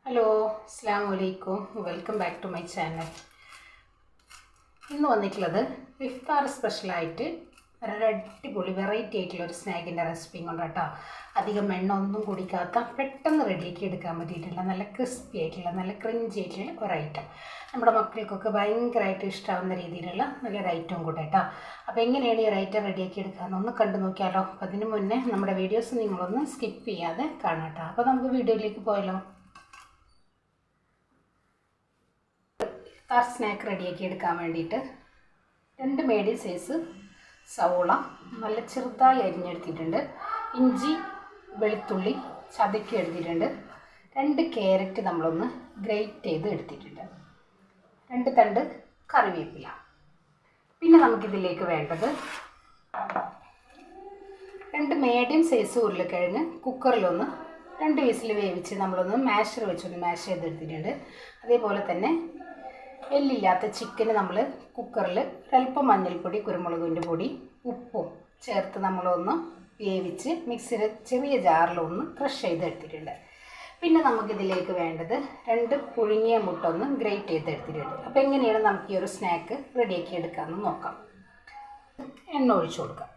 Hello, അസ്സലാമു അലൈക്കും. Welcome back to my channel. ഇന്ന് വന്നിട്ടുള്ളത് ഇഫ്താർ സ്പെഷ്യലായിട്ട് ഒരു അടിപൊളി വെറൈറ്റി ആയിട്ടുള്ള ഒരു സ്നാക്കിൻ്റെ റെസിപ്പി കൊണ്ട് കേട്ടോ. അധികം എണ്ണ ഒന്നും കുടിക്കാത്ത പെട്ടെന്ന് റെഡിയാക്കി എടുക്കാൻ പറ്റിയിട്ടുള്ള നല്ല ക്രിസ്പി ആയിട്ടുള്ള നല്ല ക്രഞ്ചി ആയിട്ടുള്ള ഒരു ഐറ്റം. നമ്മുടെ മക്കൾക്കൊക്കെ ഭയങ്കരമായിട്ട് ഇഷ്ടമാവുന്ന രീതിയിലുള്ള നല്ലൊരു ഐറ്റം കൂടെ കേട്ടോ. അപ്പോൾ എങ്ങനെയാണ് ഈ ഒരു ഐറ്റം റെഡിയാക്കി എടുക്കാമെന്നൊന്ന് കണ്ടു നോക്കിയാലോ. അപ്പോൾ അതിന് മുന്നേ നമ്മുടെ വീഡിയോസ് നിങ്ങളൊന്ന് സ്കിപ്പ് ചെയ്യാതെ കാണാം കേട്ടോ. അപ്പോൾ നമുക്ക് വീഡിയോയിലേക്ക് പോയാലോ. ഇഫ്താർ സ്നാക്ക് റെഡിയാക്കി എടുക്കാൻ വേണ്ടിയിട്ട് 2 മീഡിയം സൈസ് സവോള നല്ല ചെറുതായി അരിഞ്ഞെടുത്തിട്ടുണ്ട്. ഇഞ്ചി വെളുത്തുള്ളി ചതക്കി എടുത്തിട്ടുണ്ട്. 2 ക്യാരറ്റ് നമ്മളൊന്ന് ഗ്രേറ്റ് ചെയ്ത് എടുത്തിട്ടുണ്ട്. 2 തണ്ട് കറിവേപ്പില. പിന്നെ നമുക്കിതിലേക്ക് വേണ്ടത് 2 മീഡിയം സൈസ് ഉരുളക്കിഴങ്ങ് കുക്കറിലൊന്ന് 2 വിസിൽ വേവിച്ച് നമ്മളൊന്ന് മാഷർ വെച്ചൊന്ന് മാഷ് ചെയ്തെടുത്തിട്ടുണ്ട്. അതേപോലെ തന്നെ എല്ലില്ലാത്ത ചിക്കന് നമ്മൾ കുക്കറിൽ ഒരല്പം മഞ്ഞൾപ്പൊടി, കുരുമുളകിൻ്റെ പൊടി, ഉപ്പും ചേർത്ത് നമ്മളൊന്ന് വേവിച്ച് മിക്സിയുടെ ചെറിയ ജാറിലൊന്ന് ക്രഷ് ചെയ്തെടുത്തിട്ടുണ്ട്. പിന്നെ നമുക്കിതിലേക്ക് വേണ്ടത് 2 പുഴുങ്ങിയ മുട്ട ഒന്ന് ഗ്രേറ്റ് ചെയ്തെടുത്തിട്ടുണ്ട്. അപ്പോൾ എങ്ങനെയാണ് നമുക്ക് ഈ ഒരു സ്നാക്ക് റെഡിയാക്കി എടുക്കാമെന്ന് നോക്കാം. എണ്ണ ഒഴിച്ചു കൊടുക്കാം.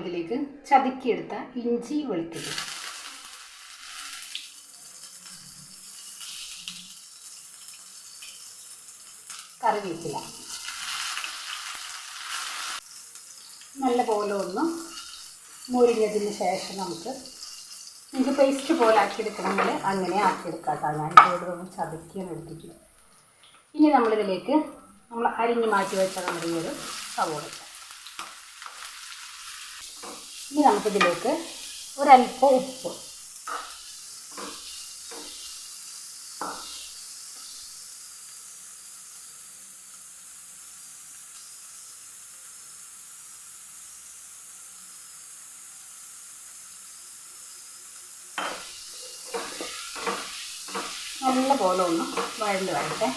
ഇതിലേക്ക് ചതുക്കിയെടുത്ത ഇഞ്ചി വെളുത്തുള്ളി, കറിവേപ്പില നല്ലപോലെ ഒന്ന് മുരിഞ്ഞതിന് ശേഷം നിങ്ങൾക്ക് പേസ്റ്റ് പോലെ ആക്കിയെടുക്കണമെങ്കിൽ അങ്ങനെ ആക്കിയെടുക്കാം കേട്ടോ. ഞാൻ ഇവിടെ ഒന്ന് ചതക്കിയാണ് എടുത്തിട്ട്. ഇനി നമ്മളിതിലേക്ക് നമ്മൾ അരിഞ്ഞ് മാറ്റി വെച്ചാൽ നമ്മുടെ ഈ ഒരു സവോള. ഇനി നമുക്കിതിലേക്ക് ഒരല്പം ഉപ്പ്, നല്ല പോലെ ഒന്ന് വഴണ്ട് വരട്ടെ.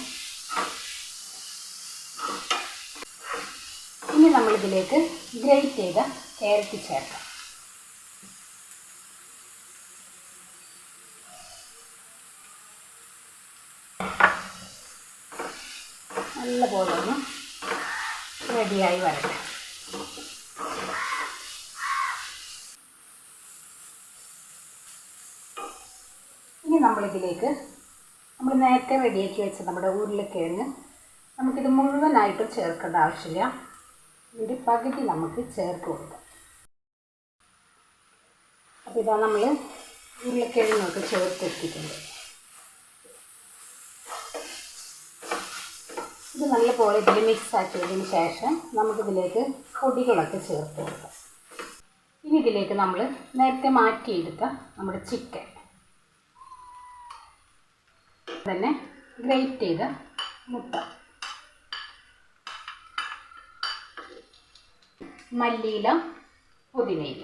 ഇനി നമ്മളിതിലേക്ക് ഗ്രേറ്റ് ചെയ്ത ക്യാരറ്റ് ചേർക്കാം. നല്ല പോലെ ഒന്ന് റെഡിയായി വരട്ടെ. ഇനി നമ്മളിതിലേക്ക് നമ്മൾ നേരത്തെ റെഡിയാക്കി വെച്ച നമ്മുടെ ഉരുളക്കിഴങ്ങ് നമുക്കിത് മുഴുവനായിട്ടും ചേർക്കേണ്ട ആവശ്യമില്ല. ഇതിൻ്റെ പകുതി നമുക്ക് ചേർത്ത് കൊടുക്കാം. അപ്പോൾ ഇതാ നമ്മൾ ഉരുളക്കിഴങ്ങൊക്കെ ചേർത്തെത്തിയിട്ടുണ്ട്. ഇത് നല്ലപോലെ ഇതിൽ മിക്സ് ആക്കിയതിന് ശേഷം നമുക്കിതിലേക്ക് പൊടികളൊക്കെ ചേർത്ത് കൊടുക്കാം. ഇനി ഇതിലേക്ക് നമ്മൾ നേരത്തെ മാറ്റിയെടുത്ത നമ്മുടെ ചിക്കൻ, തന്നെ ഗ്രേറ്റ് ചെയ്ത മുട്ട, മല്ലിയില, പുതിനയില,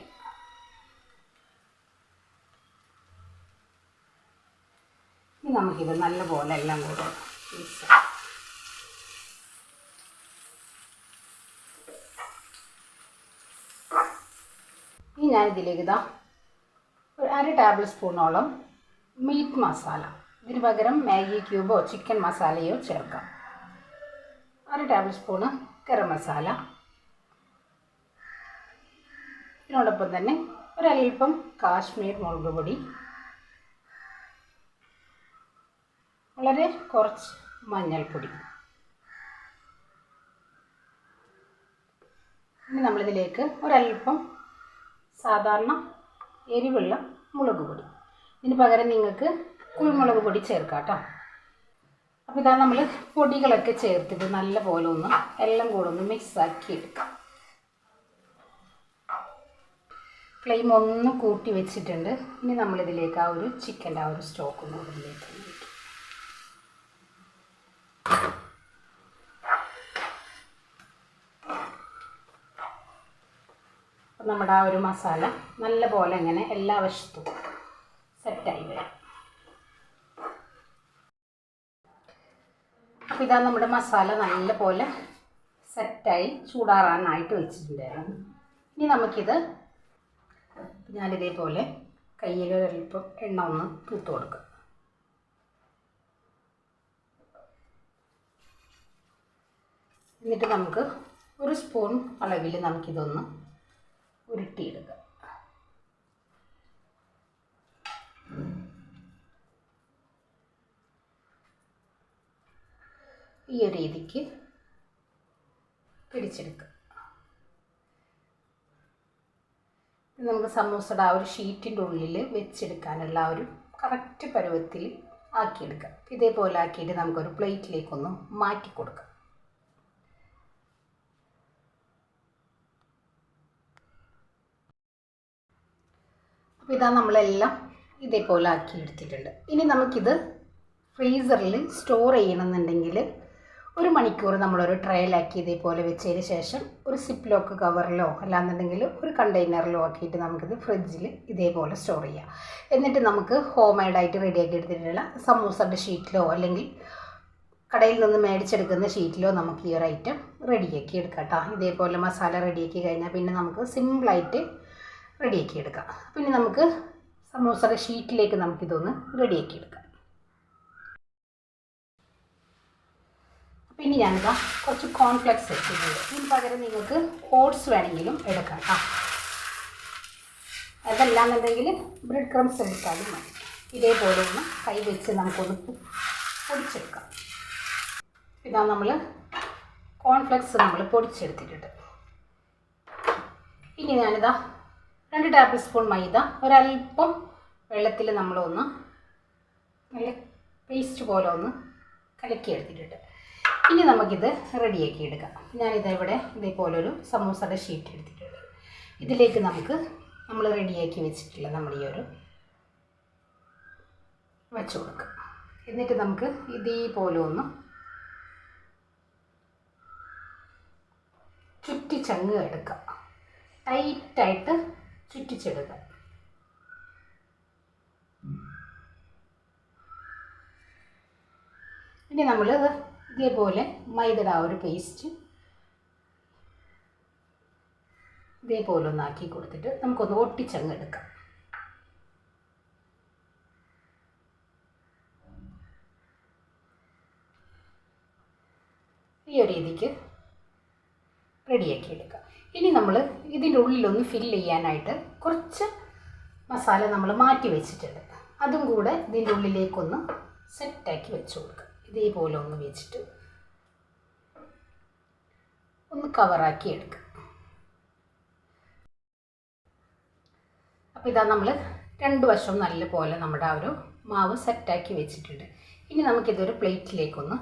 ഇനി നമുക്കിത് നല്ലപോലെ എല്ലാം കൂടെ മിക്സ് ചെയ്യാം. ഇനി ഞാനിതിലേക്ക് ഒരു 1/2 ടേബിൾ സ്പൂണോളം മീറ്റ് മസാല, ഇതിന് പകരം മാഗി ക്യൂബോ ചിക്കൻ മസാലയോ ചേർക്കാം. 1/2 ടേബിൾ സ്പൂണ് ഗരം മസാല, ഇതിനോടൊപ്പം തന്നെ ഒരല്പം കാശ്മീർ മുളക് പൊടി, വളരെ കുറച്ച് മഞ്ഞൾപ്പൊടി. ഇനി നമ്മളിതിലേക്ക് ഒരല്പം സാധാരണ എരിവുള്ള മുളക് പൊടി, ഇതിന് പകരം നിങ്ങൾക്ക് കുരുമുളക് പൊടി ചേർക്കാം കേട്ടോ. അപ്പോൾ ഇതാ നമ്മൾ പൊടികളൊക്കെ ചേർത്തിട്ട് നല്ല പോലെ ഒന്ന് എല്ലാം കൂടെ ഒന്ന് മിക്സാക്കി എടുക്കാം. ഫ്ലെയിം ഒന്ന് കൂട്ടി വെച്ചിട്ടുണ്ട്. ഇനി നമ്മളിതിലേക്ക് ആ ഒരു ചിക്കൻ്റെ ആ ഒരു സ്റ്റോക്ക് ഒന്ന് ഇതിലേക്ക് ഇട്ടു. അപ്പം നമ്മുടെ ആ ഒരു മസാല നല്ല പോലെ ഇങ്ങനെ എല്ലാ വശത്തും സെറ്റായി വരും. അപ്പോൾ ഇതാ നമ്മുടെ മസാല നല്ല പോലെ സെറ്റായി ചൂടാറാനായിട്ട് വെച്ചിട്ടുണ്ടായിരുന്നു. ഇനി നമുക്കിത് ഞാനിതേപോലെ കയ്യിൽ ഒരല്പം എണ്ണ ഒന്ന് തൂത്ത് കൊടുക്കുക. എന്നിട്ട് നമുക്ക് ഒരു സ്പൂൺ അളവിൽ നമുക്കിതൊന്ന് ഉരുട്ടിയെടുക്കാം. ഈ ഒരു രീതിക്ക് പിടിച്ചെടുക്കുക. നമുക്ക് സമൂസയുടെ ആ ഒരു ഷീറ്റിൻ്റെ ഉള്ളിൽ വെച്ചെടുക്കാനുള്ള ആ ഒരു കറക്റ്റ് പരുവത്തിൽ ആക്കിയെടുക്കാം. ഇതേപോലെ ആക്കിയിട്ട് നമുക്കൊരു പ്ലേറ്റിലേക്കൊന്ന് മാറ്റി കൊടുക്കാം. അപ്പോൾ ഇതാ നമ്മളെല്ലാം ഇതേപോലെ ആക്കി എടുത്തിട്ടുണ്ട്. ഇനി നമുക്കിത് ഫ്രീസറിൽ സ്റ്റോർ ചെയ്യണമെന്നുണ്ടെങ്കിൽ 1 മണിക്കൂർ നമ്മളൊരു ട്രയലാക്കി ഇതേപോലെ വെച്ചതിന് ശേഷം ഒരു സിപ്പ് ലോക്ക് കവറിലോ അല്ലാന്നുണ്ടെങ്കിൽ ഒരു കണ്ടെയ്നറിലോ ആക്കിയിട്ട് നമുക്കിത് ഫ്രിഡ്ജിൽ ഇതേപോലെ സ്റ്റോർ ചെയ്യാം. എന്നിട്ട് നമുക്ക് ഹോം മെയ്ഡായിട്ട് റെഡിയാക്കി എടുത്തിട്ടുള്ള സമൂസയുടെ ഷീറ്റിലോ അല്ലെങ്കിൽ കടയിൽ നിന്ന് മേടിച്ചെടുക്കുന്ന ഷീറ്റിലോ നമുക്ക് ഈ ഒരു ഐറ്റം റെഡിയാക്കി എടുക്കാം കേട്ടോ. ഇതേപോലെ മസാല റെഡിയാക്കി കഴിഞ്ഞാൽ പിന്നെ നമുക്ക് സിമ്പിളായിട്ട് റെഡിയാക്കി എടുക്കാം. പിന്നെ നമുക്ക് സമൂസയുടെ ഷീറ്റിലേക്ക് നമുക്കിതൊന്ന് റെഡിയാക്കി എടുക്കാം. പിന്നെ ഞാനിതാ കുറച്ച് കോൺഫ്ലെക്സ് എടുത്തിട്ടുണ്ട്. ഇതിന് പകരം നിങ്ങൾക്ക് ഓട്സ് വേണമെങ്കിലും എടുക്കാം കേട്ടോ. അതല്ലാന്നുണ്ടെങ്കിൽ ബ്രെഡ് ക്രംസ് എടുത്താലും മതി. ഇതേപോലെ ഒന്ന് കൈ വെച്ച് നമുക്കൊന്ന് പൊടിച്ചെടുക്കാം. ഇതാ നമ്മൾ കോൺഫ്ലെക്സ് നമ്മൾ പൊടിച്ചെടുത്തിട്ടുണ്ട്. ഇനി ഞാനിതാ 2 ടേബിൾ സ്പൂൺ മൈദ ഒരല്പം വെള്ളത്തിൽ നമ്മളൊന്ന് നല്ല പേസ്റ്റ് പോലെ ഒന്ന് കലക്കിയെടുത്തിട്ടുണ്ട്. ഇനി നമുക്കിത് റെഡിയാക്കി എടുക്കാം. ഞാനിവിടെ ഇതേപോലൊരു സമൂസയുടെ ഷീറ്റ് എടുത്തിട്ടുണ്ട്. ഇതിലേക്ക് നമുക്ക് നമ്മൾ റെഡിയാക്കി വെച്ചിട്ടുള്ള നമ്മൾ ഈ ഒരു വെച്ച് കൊടുക്കാം. എന്നിട്ട് നമുക്ക് ഇതേപോലെ ഒന്ന് ചുറ്റിച്ചങ്ങ് എടുക്കാം. ടൈറ്റായിട്ട് ചുറ്റിച്ചെടുക്കാം. ഇനി നമ്മൾ ഇതേപോലെ മൈദയുടെ ആ ഒരു പേസ്റ്റ് ഇതേപോലെ ഒന്നാക്കി കൊടുത്തിട്ട് നമുക്കൊന്ന് ഒട്ടിച്ചങ്ങ് എടുക്കാം. ഈ ഒരു രീതിക്ക് റെഡിയാക്കി എടുക്കാം. ഇനി നമ്മൾ ഇതിൻ്റെ ഉള്ളിലൊന്ന് ഫില്ല് ചെയ്യാനായിട്ട് കുറച്ച് മസാല നമ്മൾ മാറ്റി വെച്ചിട്ടുണ്ട്. അതും കൂടെ ഇതിൻ്റെ ഉള്ളിലേക്കൊന്ന് സെറ്റാക്കി വെച്ച് കൊടുക്കുക. ഇതേപോലെ ഒന്ന് വെച്ചിട്ട് ഒന്ന് കവറാക്കി എടുക്കുക. അപ്പോൾ ഇതാ നമ്മൾ 2 വശവും നല്ലപോലെ നമ്മുടെ ആ ഒരു മാവ് സെറ്റാക്കി വെച്ചിട്ടുണ്ട്. ഇനി നമുക്കിതൊരു പ്ലേറ്റിലേക്കൊന്ന്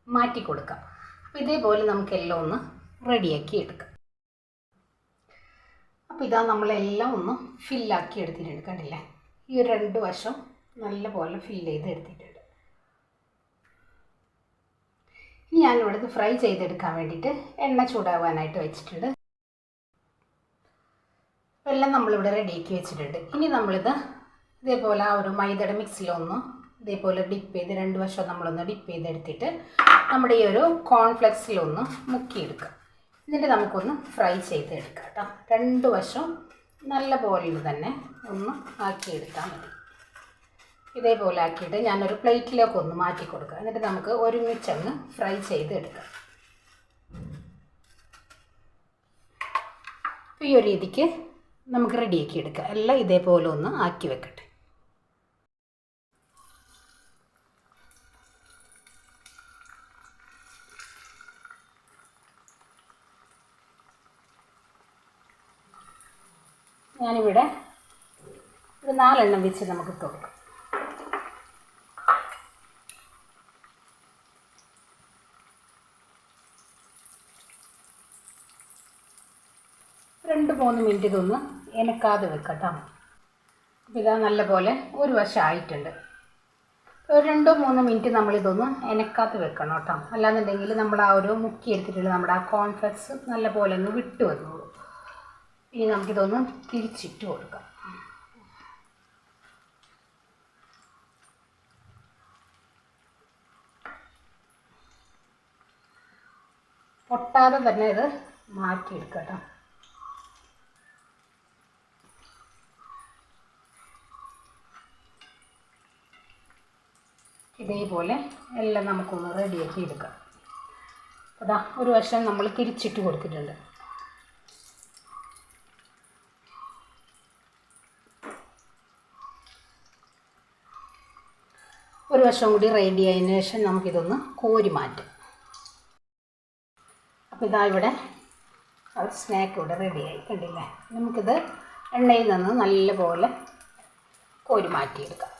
മാറ്റി കൊടുക്കാം. അപ്പോൾ ഇതേപോലെ നമുക്കെല്ലാം ഒന്ന് റെഡിയാക്കി എടുക്കാം. അപ്പോൾ ഇതാ നമ്മളെല്ലാം ഒന്ന് ഫില്ലാക്കി എടുത്തിട്ടുണ്ട്. കണ്ടില്ലേ? ഈ ഒരു 2 വശം നല്ലപോലെ ഫില്ല് ചെയ്ത് എടുത്തിട്ടുണ്ട്. ഇനി ഞാനിവിടെ ഇത് ഫ്രൈ ചെയ്തെടുക്കാൻ വേണ്ടിയിട്ട് എണ്ണ ചൂടാവാനായിട്ട് വെച്ചിട്ടുണ്ട്. എല്ലാം നമ്മളിവിടെ റെഡിയാക്കി വെച്ചിട്ടുണ്ട്. ഇനി നമ്മളിത് ഇതേപോലെ ആ ഒരു മൈദയുടെ മിക്സിലൊന്ന് ഇതേപോലെ ഡിപ്പ് ചെയ്ത് 2 വശം നമ്മളൊന്ന് ഡിപ്പ് ചെയ്തെടുത്തിട്ട് നമ്മുടെ ഈ ഒരു കോൺഫ്ലെക്സിലൊന്ന് മുക്കിയെടുക്കുക. എന്നിട്ട് നമുക്കൊന്ന് ഫ്രൈ ചെയ്തെടുക്കാം കേട്ടോ. 2 വശം നല്ല പോലെ തന്നെ ഒന്ന് ആക്കിയെടുത്താൽ മതി. ഇതേപോലെ ആക്കിയിട്ട് ഞാനൊരു പ്ലേറ്റിലേക്ക് ഒന്ന് മാറ്റി കൊടുക്കുക. എന്നിട്ട് നമുക്ക് ഒരുമിച്ചങ്ങ് ഫ്രൈ ചെയ്ത് എടുക്കാം. ഈ ഒരു രീതിക്ക് നമുക്ക് റെഡിയാക്കി എടുക്കാം. എല്ലാം ഇതേപോലെ ഒന്ന് ആക്കി വെക്കട്ടെ. ഞാനിവിടെ ഒരു 4 എണ്ണം വെച്ച് നമുക്ക് ഇട്ട് കൊടുക്കാം. രണ്ട് 3 മിനിറ്റ് ഇതൊന്ന് എനക്കാതെ വെക്കട്ടോ. അപ്പോൾ ഇതാ നല്ലപോലെ ഒരു വശം ആയിട്ടുണ്ട്. ഒരു 2-3 മിനിറ്റ് നമ്മളിതൊന്ന് എനക്കാതെ വെക്കണം കേട്ടോ. അല്ലാന്നുണ്ടെങ്കിൽ നമ്മൾ ആ ഒരു മുക്കി എടുത്തിട്ടുള്ള നമ്മുടെ ആ കോൺഫ്ലെക്സ് നല്ലപോലെ ഒന്ന് വിട്ട് വന്നോളൂ. ഇനി നമുക്കിതൊന്ന് തിരിച്ചിട്ട് കൊടുക്കാം. പൊട്ടാതെ തന്നെ ഇത് മാറ്റിയെടുക്കാം കേട്ടോ. ഇതേപോലെ എല്ലാം നമുക്കൊന്ന് റെഡിയാക്കി എടുക്കാം. അതാ ഒരു വശം നമ്മൾ തിരിച്ചിട്ട് കൊടുത്തിട്ടുണ്ട്. ഒരു വശം കൂടി റെഡി ആയതിനു ശേഷം നമുക്കിതൊന്ന് കോരി മാറ്റാം. അപ്പോൾ ഇതാ ഇവിടെ സ്നാക്ക് ഇവിടെ റെഡിയായി, കണ്ടില്ലേ? നമുക്കിത് എണ്ണയിൽ നിന്ന് നല്ലപോലെ കോരി മാറ്റിയെടുക്കാം.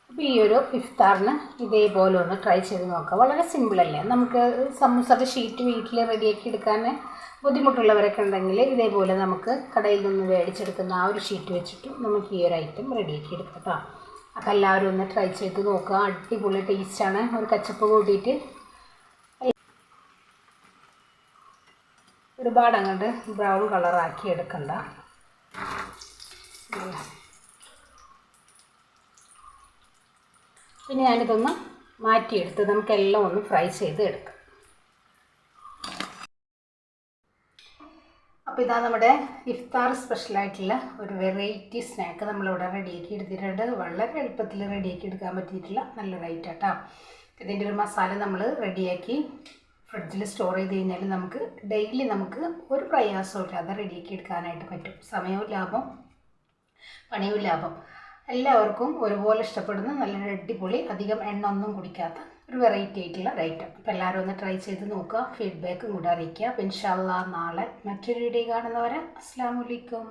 അപ്പോൾ ഈ ഒരു ഇഫ്താറിന് ഇതേപോലെ ഒന്ന് ട്രൈ ചെയ്ത് നോക്കാം. വളരെ സിമ്പിളല്ലേ? നമുക്ക് സമൂസയുടെ ഷീറ്റ് വീട്ടിൽ റെഡിയാക്കി എടുക്കാൻ ബുദ്ധിമുട്ടുള്ളവരൊക്കെ ഉണ്ടെങ്കിൽ ഇതേപോലെ നമുക്ക് കടയിൽ നിന്ന് മേടിച്ചെടുക്കുന്ന ആ ഒരു ഷീറ്റ് വെച്ചിട്ട് നമുക്ക് ഈ ഒരു ഐറ്റം റെഡിയാക്കി എടുക്കാം കേട്ടോ. അപ്പോൾ എല്ലാവരും ഒന്ന് ട്രൈ ചെയ്ത് നോക്കുക. അടിപൊളി ടേസ്റ്റാണ്. ഒരു കച്ചപ്പ് കൂട്ടിയിട്ട് ഒരുപാട് അങ്ങോട്ട് ബ്രൗൺ കളറാക്കി എടുക്കണ്ട. പിന്നെ ഞാനിതൊന്ന് മാറ്റിയെടുത്ത് നമുക്കെല്ലാം ഒന്ന് ഫ്രൈ ചെയ്ത് എടുക്കാം. അപ്പോൾ ഇതാ നമ്മുടെ ഇഫ്താർ സ്പെഷ്യലായിട്ടുള്ള ഒരു വെറൈറ്റി സ്നാക്ക് നമ്മളിവിടെ റെഡിയാക്കി എടുത്തിട്ടുണ്ട്. വളരെ എളുപ്പത്തിൽ റെഡിയാക്കി എടുക്കാൻ പറ്റിയിട്ടുള്ള നല്ലൊരു ഐറ്റം കേട്ടോ. ഇതിൻ്റെ ഒരു മസാല നമ്മൾ റെഡിയാക്കി ഫ്രിഡ്ജിൽ സ്റ്റോർ ചെയ്ത് കഴിഞ്ഞാൽ നമുക്ക് ഡെയിലി നമുക്ക് ഒരു പ്രയാസവും ഇല്ലാതെ റെഡിയാക്കി എടുക്കാനായിട്ട് പറ്റും. സമയവും ലാഭം, പണിയും ലാഭം. എല്ലാവർക്കും ഒരുപോലെ ഇഷ്ടപ്പെടുന്ന നല്ലൊരു അടിപൊളി, അധികം എണ്ണ ഒന്നും കുടിക്കാത്ത ഒരു വെറൈറ്റി ആയിട്ടുള്ള ഐറ്റം. അപ്പോൾ എല്ലാവരും ഒന്ന് ട്രൈ ചെയ്ത് നോക്കുക, ഫീഡ്ബാക്കും കൂടെ അറിയിക്കുക. അപ്പോൾ ഇൻഷാ അല്ലാഹ് നാളെ മറ്റൊരു വീഡിയോ കാണുന്നവരെ അസ്സലാമു അലൈക്കും.